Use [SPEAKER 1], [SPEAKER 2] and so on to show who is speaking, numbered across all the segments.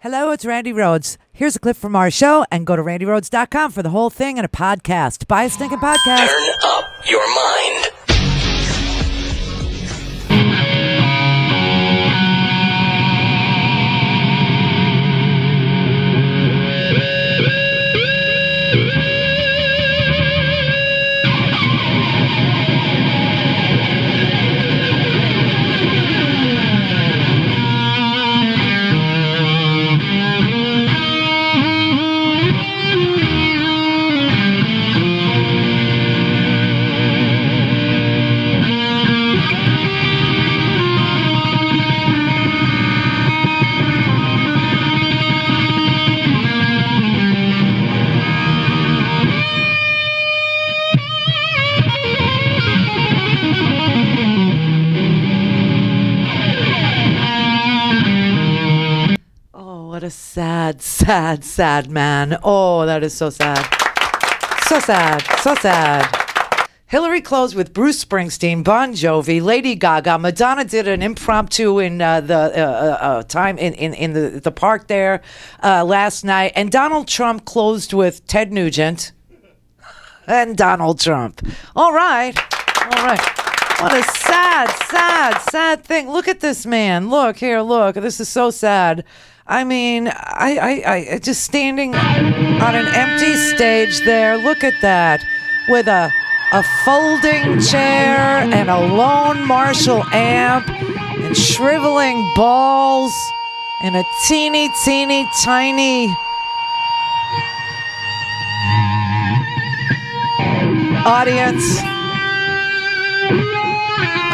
[SPEAKER 1] Hello, it's Randi Rhodes. Here's a clip from our show, and go to randyrhodes.com for the whole thing and a podcast. Buy a stinking podcast.
[SPEAKER 2] Turn up your mind.
[SPEAKER 1] What a sad, sad, sad man. Oh, that is so sad. So sad, so sad. Hillary closed with Bruce Springsteen, Bon Jovi, Lady Gaga. Madonna did an impromptu in the time in the park there last night. And Donald Trump closed with Ted Nugent and Donald Trump. All right. All right. What a sad, sad, sad thing. Look at this man. Look here, look. This is so sad. I mean, I just standing on an empty stage there. Look at that. With a folding chair and a lone Marshall amp and shriveling balls and a teeny, teeny, tiny audience.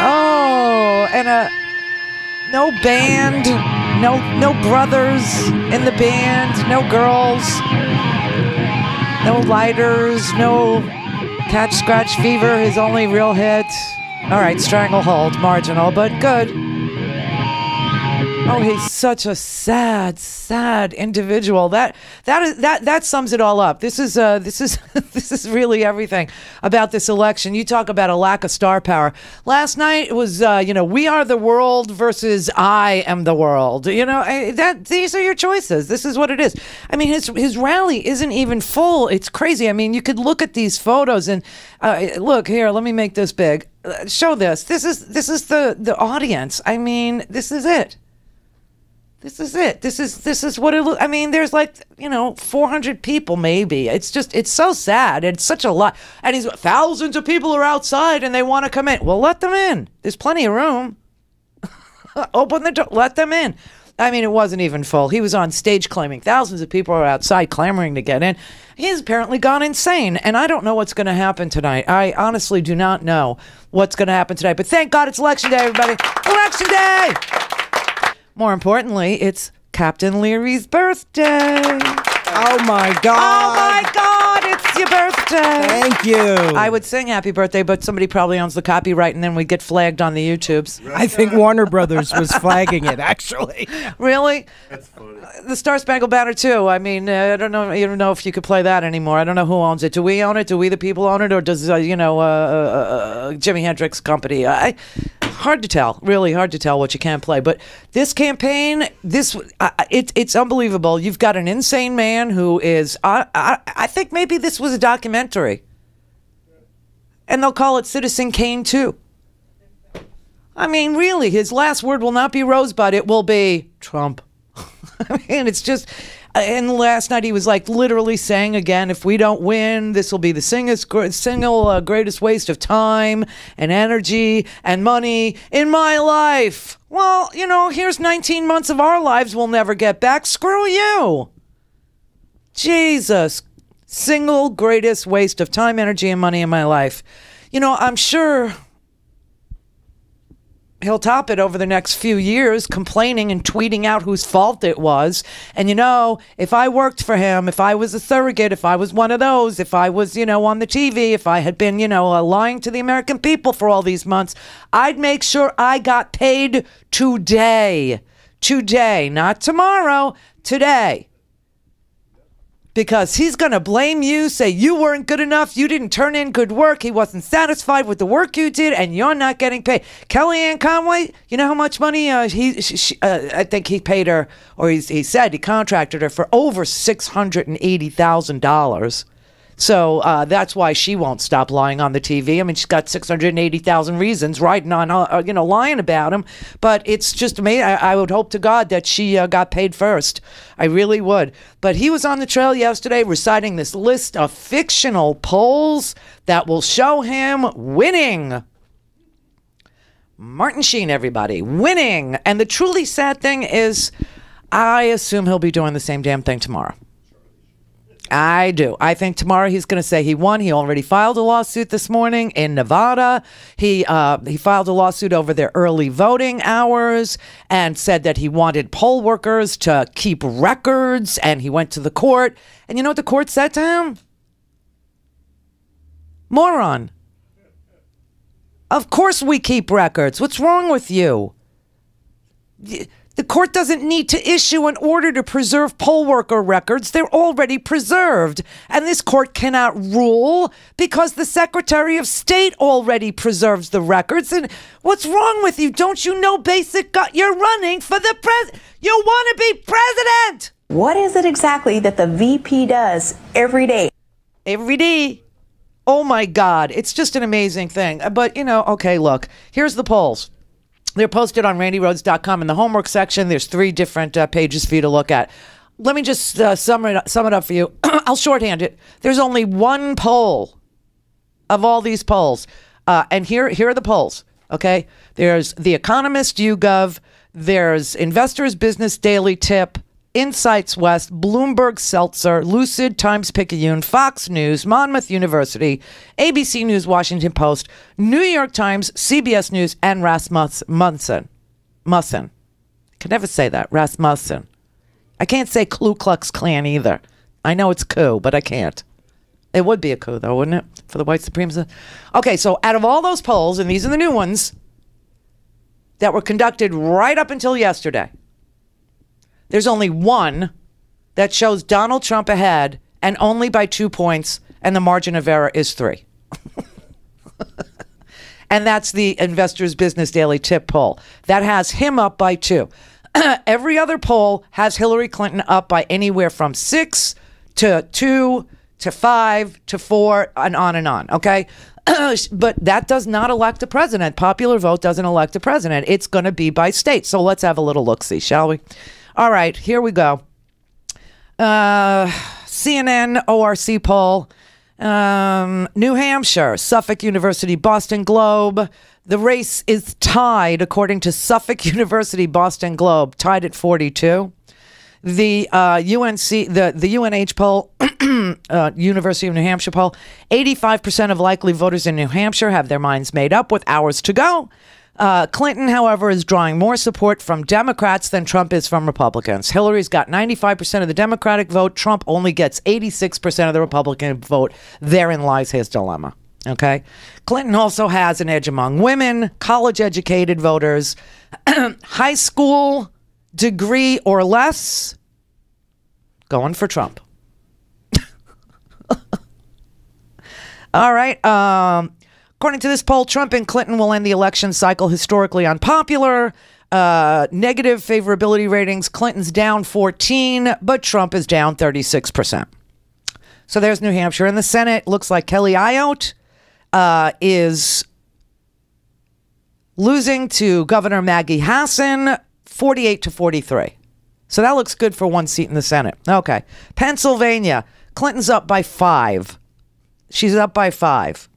[SPEAKER 1] Oh, and no band. No brothers in the band, no girls, no lighters, no Catch Scratch Fever, his only real hit. All right, Stranglehold, marginal, but good. Oh, he's such a sad, sad individual. That sums it all up. This is this is really everything about this election. You talk about a lack of star power. Last night it was we are the world versus I am the world. These are your choices. This is what it is. I mean, his rally isn't even full. It's crazy. I mean, you could look at these photos and look here. Let me make this big. Show this. This is the audience. I mean, this is it. This is it. This is what it looks. I mean, there's 400 people maybe. It's so sad. It's such a lot. And thousands of people are outside and they want to come in. Well, let them in. There's plenty of room. Open the door. Let them in. I mean, it wasn't even full. He was on stage claiming thousands of people are outside clamoring to get in. He's apparently gone insane. And I don't know what's going to happen tonight. I honestly do not know what's going to happen tonight. But thank God it's Election Day, everybody. Election Day! More importantly, it's Captain Leary's birthday.
[SPEAKER 3] Oh, my God.
[SPEAKER 1] Oh, my God, it's your birthday.
[SPEAKER 3] Thank you.
[SPEAKER 1] I would sing happy birthday, but somebody probably owns the copyright, and then we'd get flagged on the YouTubes.
[SPEAKER 3] I think Warner Brothers was flagging it, actually.
[SPEAKER 1] Really?
[SPEAKER 4] That's funny.
[SPEAKER 1] The Star Spangled Banner, too. I mean, I don't know if you could play that anymore. I don't know who owns it. Do we own it? Do we the people own it? Or does, Jimi Hendrix Company? Hard to tell. Really hard to tell what you can play. But this campaign, it's unbelievable. You've got an insane man who is, I think maybe this was a documentary. And they'll call it Citizen Kane 2. I mean, really, his last word will not be Rosebud. It will be Trump. I mean, it's just... And last night he was literally saying again, if we don't win, this will be the single greatest waste of time and energy and money in my life. Well, here's 19 months of our lives we'll never get back. Screw you. Jesus. Single greatest waste of time, energy, and money in my life. I'm sure he'll top it over the next few years, complaining and tweeting out whose fault it was. And, if I worked for him, if I was a surrogate, if I was one of those, if I was, on the TV, if I had been, lying to the American people for all these months, I'd make sure I got paid today. Today, not tomorrow, today. because he's going to blame you, say you weren't good enough, you didn't turn in good work, he wasn't satisfied with the work you did, and you're not getting paid. Kellyanne Conway, you know how much money I think he paid her, or he said he contracted her for over $680,000. So that's why she won't stop lying on the TV. I mean, she's got 680,000 reasons writing on, lying about him. But it's just amazing. I would hope to God that she got paid first. I really would. But he was on the trail yesterday reciting this list of fictional polls that will show him winning. Martin Sheen, everybody, winning. And the truly sad thing is, I assume he'll be doing the same damn thing tomorrow. I do. I think tomorrow he's going to say he won. He already filed a lawsuit this morning in Nevada. He filed a lawsuit over their early voting hours and said that he wanted poll workers to keep records, and he went to the court. And you know what the court said to him? Moron. Of course we keep records. What's wrong with you? The court doesn't need to issue an order to preserve poll worker records. They're already preserved. And this court cannot rule because the Secretary of State already preserves the records. And what's wrong with you? Don't you know basic you're running for the president. You want to be president.
[SPEAKER 4] What is it exactly that the VP does every day?
[SPEAKER 1] Every day. Oh, my God. It's just an amazing thing. But, okay, look, here's the polls. They're posted on randyrhodes.com in the homework section. There's 3 different pages for you to look at. Let me just sum it up for you. I'll shorthand it. There's only one poll of all these polls. And here are the polls, okay? There's The Economist, YouGov. There's Investors Business Daily Tip, Insights West, Bloomberg Seltzer, Lucid, Times-Picayune, Fox News, Monmouth University, ABC News, Washington Post, New York Times, CBS News, and Rasmussen. I can never say that. Rasmussen. I can't say Ku Klux Klan either. I know it's coup, but I can't. It would be a coup, though, wouldn't it? For the white supremacists. Okay, so out of all those polls, and these are the new ones that were conducted right up until yesterday, there's only one that shows Donald Trump ahead, and only by 2 points, and the margin of error is 3. And that's the Investors Business Daily Tip poll. That has him up by 2. Every other poll has Hillary Clinton up by anywhere from 6 to 2 to 5 to 4 and on, okay? But that does not elect a president. Popular vote doesn't elect a president. It's going to be by state. So let's have a little look-see, shall we? All right, here we go. CNN ORC poll. New Hampshire, Suffolk University, Boston Globe. The race is tied, according to Suffolk University, Boston Globe, tied at 42. The the UNH poll, University of New Hampshire poll, 85% of likely voters in New Hampshire have their minds made up with hours to go. Clinton, however, is drawing more support from Democrats than Trump is from Republicans. Hillary's got 95% of the Democratic vote. Trump only gets 86% of the Republican vote. Therein lies his dilemma. Okay. Clinton also has an edge among women, college-educated voters, high school degree or less, going for Trump. All right. According to this poll, Trump and Clinton will end the election cycle historically unpopular. Negative favorability ratings. Clinton's down 14, but Trump is down 36%. So there's New Hampshire. In the Senate, looks like Kelly Ayotte is losing to Governor Maggie Hassan, 48 to 43. So that looks good for one seat in the Senate. Okay. Pennsylvania, Clinton's up by 5. She's up by 5.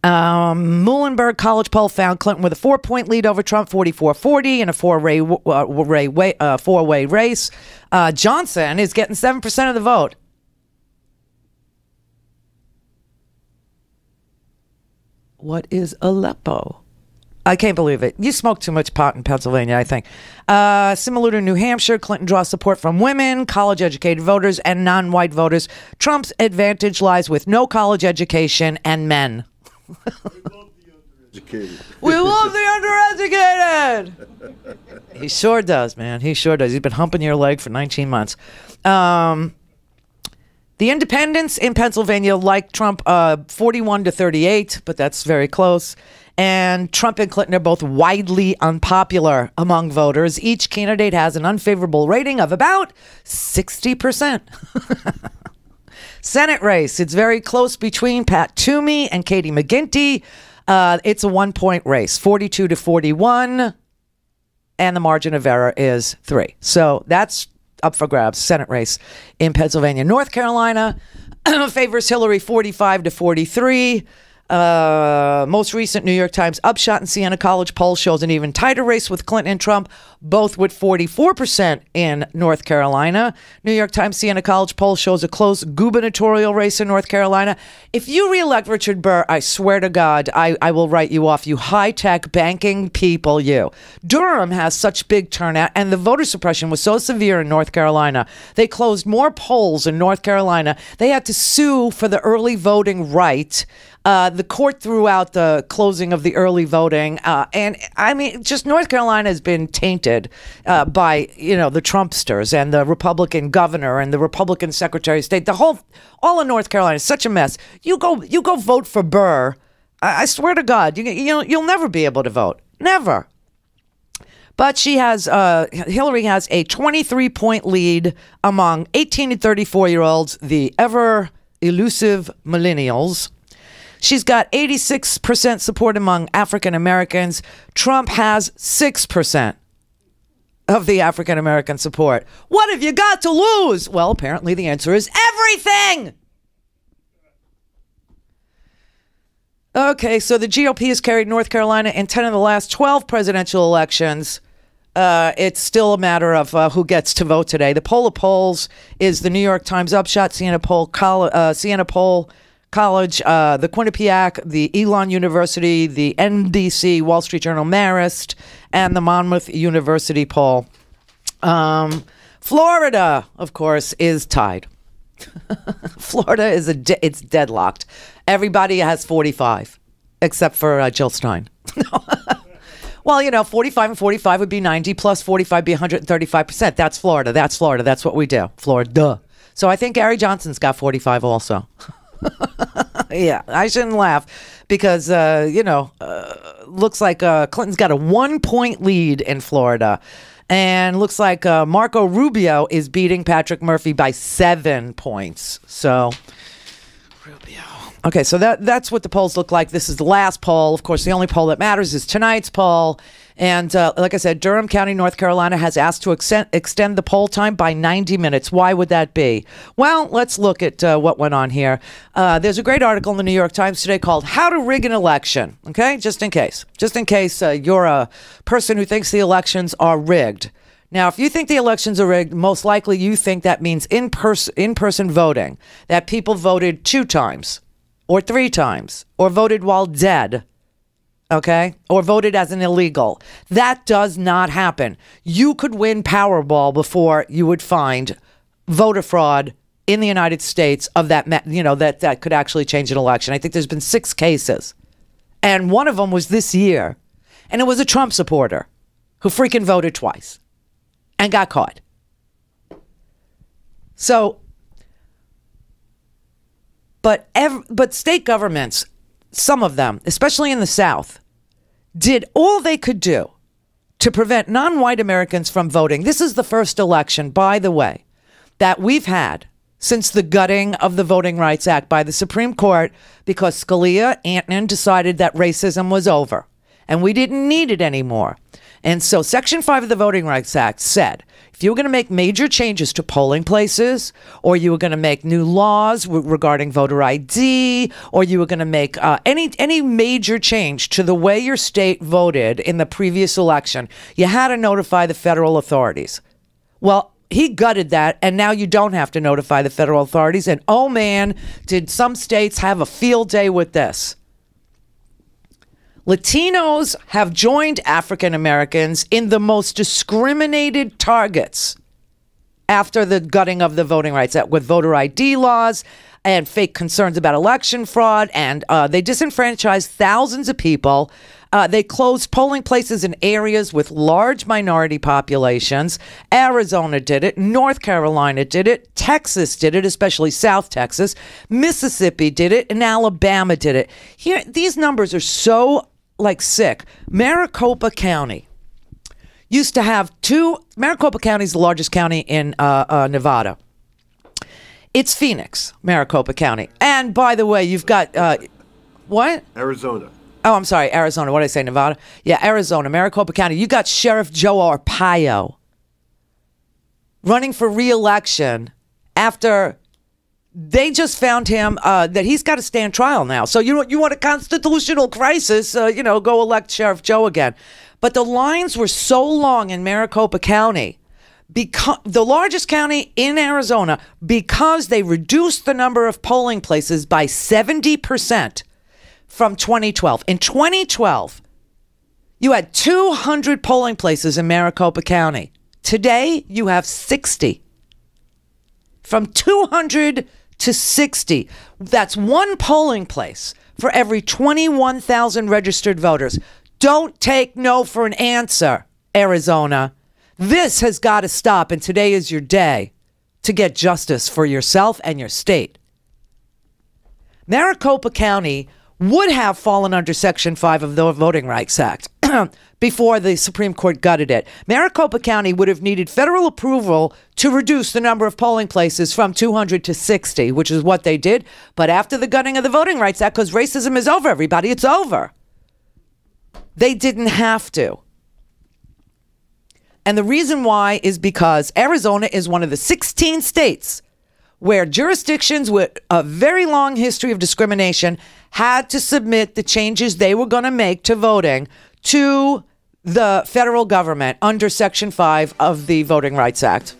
[SPEAKER 1] Muhlenberg College poll found Clinton with a 4-point lead over Trump, 44-40 in a four-way race. Johnson is getting 7% of the vote. What is Aleppo? I can't believe it. You smoke too much pot in Pennsylvania, I think. Similar to New Hampshire, Clinton draws support from women, college-educated voters, and non-white voters. Trump's advantage lies with no college education and men. We love the undereducated. He sure does, man. He sure does. He's been humping your leg for 19 months. The independents in Pennsylvania like Trump 41 to 38, but that's very close. And Trump and Clinton are both widely unpopular among voters. Each candidate has an unfavorable rating of about 60%. Senate race, it's very close between Pat Toomey and Katie McGinty. It's a 1-point race, 42 to 41. And the margin of error is 3. So that's up for grabs, Senate race in Pennsylvania. North Carolina favors Hillary 45 to 43. Most recent New York Times Upshot and Siena College poll shows an even tighter race with Clinton and Trump, both with 44% in North Carolina. New York Times Siena College poll shows a close gubernatorial race in North Carolina. If you reelect Richard Burr, I swear to God, I will write you off, you high-tech banking people, you. Durham has such big turnout, and the voter suppression was so severe in North Carolina. They closed more polls in North Carolina. They had to sue for the early voting right. The court threw out the closing of the early voting. And I mean, just North Carolina has been tainted by, the Trumpsters and the Republican governor and the Republican Secretary of State. All of North Carolina is such a mess. You go vote for Burr. I swear to God, you'll never be able to vote. Never. But Hillary has a 23-point lead among 18 to 34-year-olds, the ever elusive millennials. She's got 86% support among African Americans. Trump has 6% of the African American support. What have you got to lose? Well, apparently the answer is everything. Okay, so the GOP has carried North Carolina in 10 of the last 12 presidential elections. It's still a matter of who gets to vote today. The poll of polls is the New York Times Upshot, Siena Poll College, the Quinnipiac, the Elon University, the NBC, Wall Street Journal Marist, and the Monmouth University poll. Florida, of course, is tied. Florida is it's deadlocked. Everybody has 45, except for Jill Stein. Well, 45 and 45 would be 90, plus 45 be 135%. That's Florida. That's Florida. That's what we do. Florida. So I think Gary Johnson's got 45 also. Yeah, I shouldn't laugh because, looks like Clinton's got a 1-point lead in Florida. And looks like Marco Rubio is beating Patrick Murphy by 7 points. So, Rubio. Okay, so that's what the polls look like. This is the last poll. Of course, the only poll that matters is tonight's poll. And like I said, Durham County, North Carolina has asked to extend the poll time by 90 minutes. Why would that be? Well, let's look at what went on here. There's a great article in the New York Times today called How to Rig an Election. Okay, just in case you're a person who thinks the elections are rigged. Now, if you think the elections are rigged, most likely you think that means in-person voting, that people voted 2 times or 3 times or voted while dead. Okay? Or voted as an illegal. That does not happen. You could win Powerball before you would find voter fraud in the United States of that, that could actually change an election. I think there's been 6 cases. And one of them was this year. And it was a Trump supporter who freaking voted twice and got caught. So, but state governments, some of them, especially in the South, did all they could do to prevent non-white Americans from voting. This is the first election, by the way, that we've had since the gutting of the Voting Rights Act by the Supreme Court because Scalia, Antonin decided that racism was over and we didn't need it anymore. And so Section 5 of the Voting Rights Act said, if you were going to make major changes to polling places, or you were going to make new laws regarding voter ID, or you were going to make any major change to the way your state voted in the previous election, you had to notify the federal authorities. Well, he gutted that, and now you don't have to notify the federal authorities. And oh man, did some states have a field day with this. Latinos have joined African Americans in the most discriminated targets after the gutting of the Voting Rights Act with voter ID laws and fake concerns about election fraud. And they disenfranchised thousands of people. They closed polling places in areas with large minority populations. Arizona did it. North Carolina did it. Texas did it, especially South Texas. Mississippi did it. And Alabama did it. Here, these numbers are so, sick. Maricopa County used to have Maricopa County is the largest county in Nevada. It's Phoenix, Maricopa County. And by the way, you've got, what?
[SPEAKER 5] Arizona.
[SPEAKER 1] Oh, I'm sorry, Arizona. What did I say, Nevada? Yeah, Arizona, Maricopa County. You got Sheriff Joe Arpaio running for re-election after they just found him that he's got to stand trial now. So you want a constitutional crisis, go elect Sheriff Joe again. But the lines were so long in Maricopa County, because the largest county in Arizona, because they reduced the number of polling places by 70%. From 2012. In 2012, you had 200 polling places in Maricopa County. Today, you have 60. From 200 to 60. That's one polling place for every 21,000 registered voters. Don't take no for an answer, Arizona. This has got to stop, and today is your day to get justice for yourself and your state. Maricopa County would have fallen under Section 5 of the Voting Rights Act before the Supreme Court gutted it. Maricopa County would have needed federal approval to reduce the number of polling places from 200 to 60, which is what they did. But after the gutting of the Voting Rights Act, because racism is over, everybody, it's over, they didn't have to. And the reason why is because Arizona is one of the 16 states where jurisdictions with a very long history of discrimination had to submit the changes they were going to make to voting to the federal government under Section 5 of the Voting Rights Act.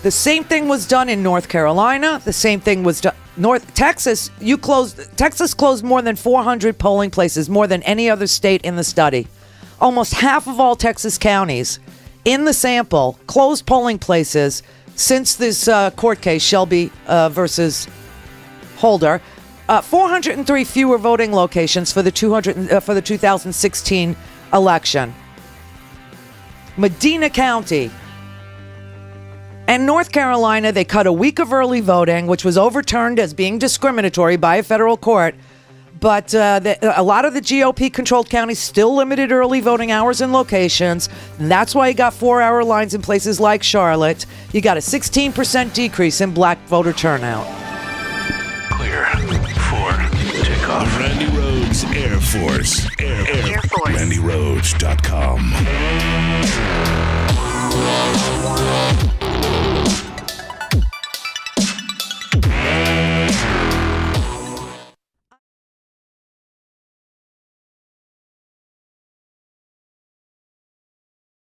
[SPEAKER 1] The same thing was done in North Carolina. The same thing was done. Texas closed more than 400 polling places, more than any other state in the study. Almost half of all Texas counties in the sample closed polling places since this court case, Shelby versus Holder. 403 fewer voting locations for the 2016 election. Medina County. And North Carolina, they cut a week of early voting, which was overturned as being discriminatory by a federal court. But a lot of the GOP-controlled counties still limited early voting hours and locations. And that's why you got 4-hour lines in places like Charlotte. You got a 16% decrease in black voter turnout.
[SPEAKER 2] Clear for takeoff.
[SPEAKER 6] Randi Rhodes Air Force. Air Force. RandiRhodes.com.